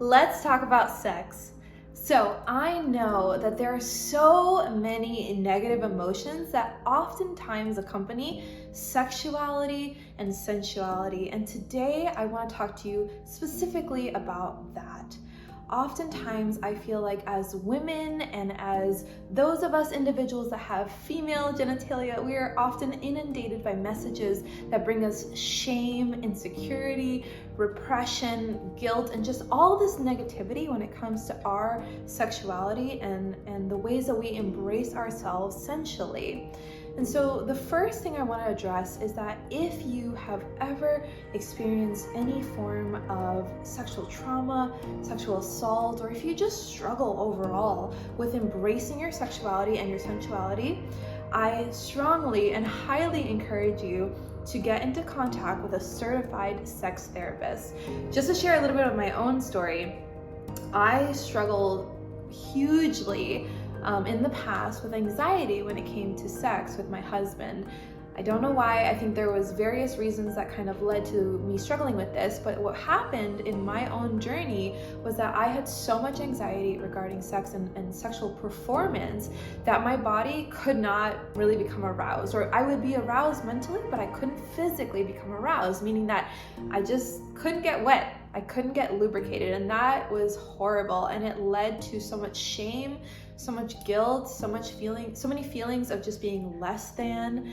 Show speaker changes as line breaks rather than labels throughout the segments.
Let's talk about sex. So I know that there are so many negative emotions that oftentimes accompany sexuality and sensuality. And today I want to talk to you specifically about that. Oftentimes I feel like as women and as those of us individuals that have female genitalia, we are often inundated by messages that bring us shame, insecurity, repression, guilt, and just all this negativity when it comes to our sexuality and the ways that we embrace ourselves sensually. And so the first thing I want to address is that if you have ever experienced any form of sexual trauma, sexual assault, or if you just struggle overall with embracing your sexuality and your sensuality, I strongly and highly encourage you to get into contact with a certified sex therapist. Just to share a little bit of my own story, I struggled hugely in the past with anxiety when it came to sex with my husband. I don't know why. I think there was various reasons that kind of led to me struggling with this, but what happened in my own journey was that I had so much anxiety regarding sex and sexual performance that my body could not really become aroused, or I would be aroused mentally, but I couldn't physically become aroused, meaning that I just couldn't get wet. I couldn't get lubricated, and that was horrible, and it led to so much shame, so much guilt, so many feelings of just being less than.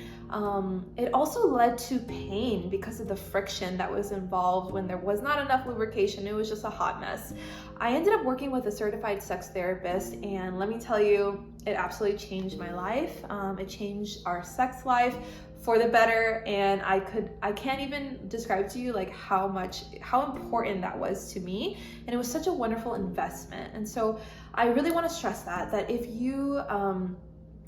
It also led to pain because of the friction that was involved when there was not enough lubrication. It was just a hot mess. I ended up working with a certified sex therapist, and let me tell you, it absolutely changed my life. It changed our sex life for the better, and I can't even describe to you like how important that was to me, and it was such a wonderful investment. And so I really want to stress that if you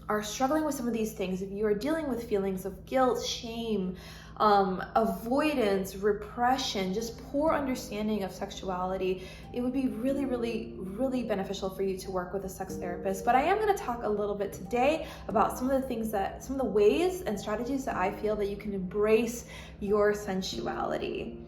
are struggling with some of these things, if you are dealing with feelings of guilt, shame, avoidance, repression, just poor understanding of sexuality, it would be really, really, really beneficial for you to work with a sex therapist. But I am going to talk a little bit today about some of the ways and strategies that I feel that you can embrace your sensuality.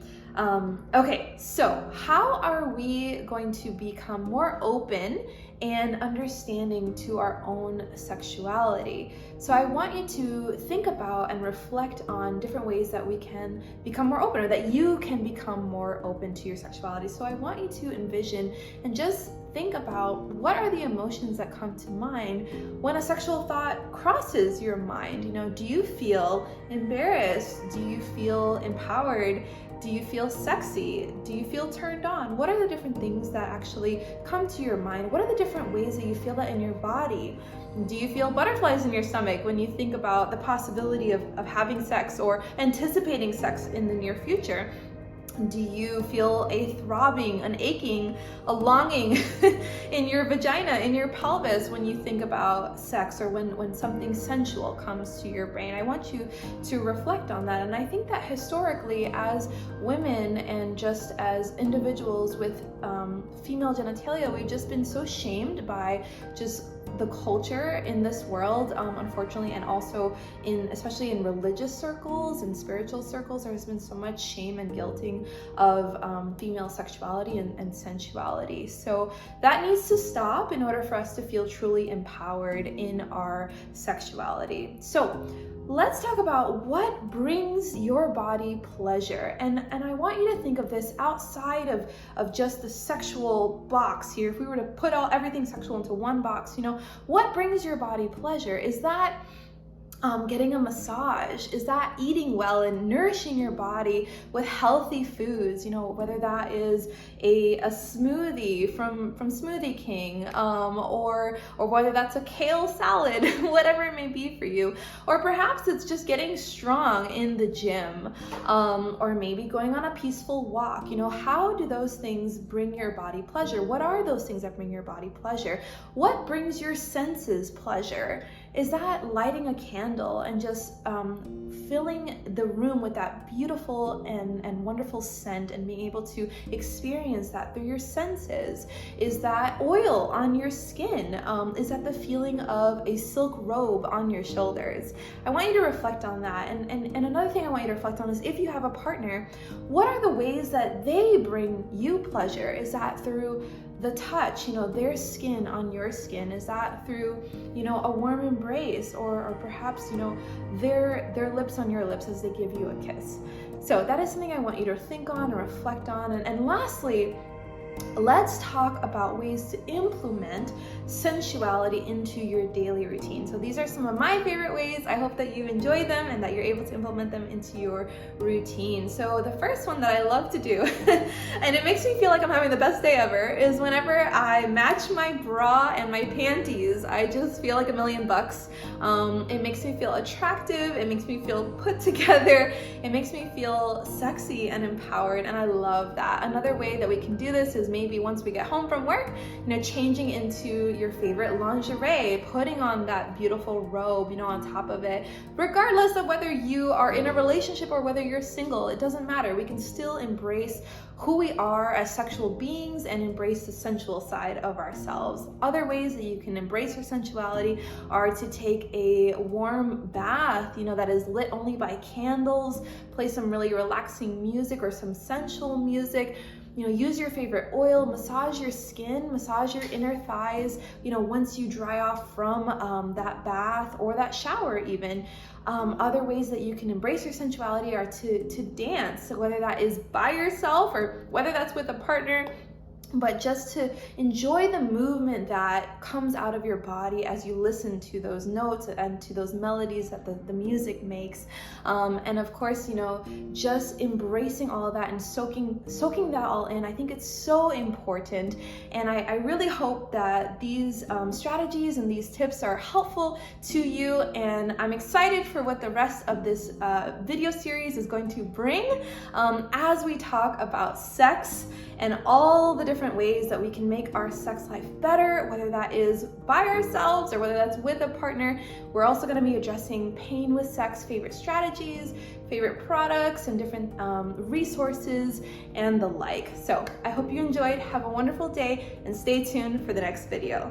Okay, so how are we going to become more open and understanding to our own sexuality? So I want you to think about and reflect on different ways that we can become more open, or that you can become more open to your sexuality. So I want you to envision and just think about, what are the emotions that come to mind when a sexual thought crosses your mind? You know, do you feel embarrassed? Do you feel empowered? Do you feel sexy? Do you feel turned on? What are the different things that actually come to your mind? What are the different ways that you feel that in your body? Do you feel butterflies in your stomach when you think about the possibility of having sex or anticipating sex in the near future? Do you feel a throbbing, an aching, a longing in your vagina, in your pelvis when you think about sex, or when something sensual comes to your brain? I want you to reflect on that. And I think that historically, as women and just as individuals with female genitalia, we've just been so shamed by just the culture in this world, unfortunately, and also especially in religious circles and spiritual circles, there's been so much shame and guilting of female sexuality and sensuality. So that needs to stop in order for us to feel truly empowered in our sexuality. So let's talk about what brings your body pleasure. And I want you to think of this outside of just the sexual box here. If we were to put everything sexual into one box, you know, what brings your body pleasure? Is that getting a massage? Is that eating well and nourishing your body with healthy foods? You know, whether that is a smoothie from Smoothie King, or whether that's a kale salad, whatever it may be for you, or perhaps it's just getting strong in the gym, or maybe going on a peaceful walk. You know, how do those things bring your body pleasure? What are those things that bring your body pleasure? What brings your senses pleasure? Is that lighting a candle and just filling the room with that beautiful and wonderful scent and being able to experience that through your senses? Is that oil on your skin? Is that the feeling of a silk robe on your shoulders? I want you to reflect on that. And another thing I want you to reflect on is, if you have a partner, what are the ways that they bring you pleasure? Is that through the touch, their skin on your skin? Is that through, a warm embrace, or perhaps, their lips on your lips as they give you a kiss? So that is something I want you to think on and reflect on. And lastly, let's talk about ways to implement sensuality into your daily routine. So these are some of my favorite ways. I hope that you enjoy them and that you're able to implement them into your routine. So the first one that I love to do, and it makes me feel like I'm having the best day ever, is whenever I match my bra and my panties, I just feel like $1,000,000. It makes me feel attractive. It makes me feel put together. It makes me feel sexy and empowered, and I love that. Another way that we can do this is maybe once we get home from work, changing into your favorite lingerie, putting on that beautiful robe, on top of it. Regardless of whether you are in a relationship or whether you're single, it doesn't matter. We can still embrace who we are as sexual beings and embrace the sensual side of ourselves. Other ways that you can embrace your sensuality are to take a warm bath, that is lit only by candles, play some really relaxing music or some sensual music. Use your favorite oil, massage your skin, massage your inner thighs, once you dry off from that bath or that shower even. Other ways that you can embrace your sensuality are to dance, so whether that is by yourself or whether that's with a partner, but just to enjoy the movement that comes out of your body as you listen to those notes and to those melodies that the music makes. And of course, just embracing all of that and soaking that all in. I think it's so important. And I really hope that these strategies and these tips are helpful to you. And I'm excited for what the rest of this video series is going to bring as we talk about sex and all the different ways that we can make our sex life better, whether that is by ourselves or whether that's with a partner. We're also going to be addressing pain with sex, favorite strategies, favorite products, and different resources and the like. So I hope you enjoyed. Have a wonderful day and stay tuned for the next video.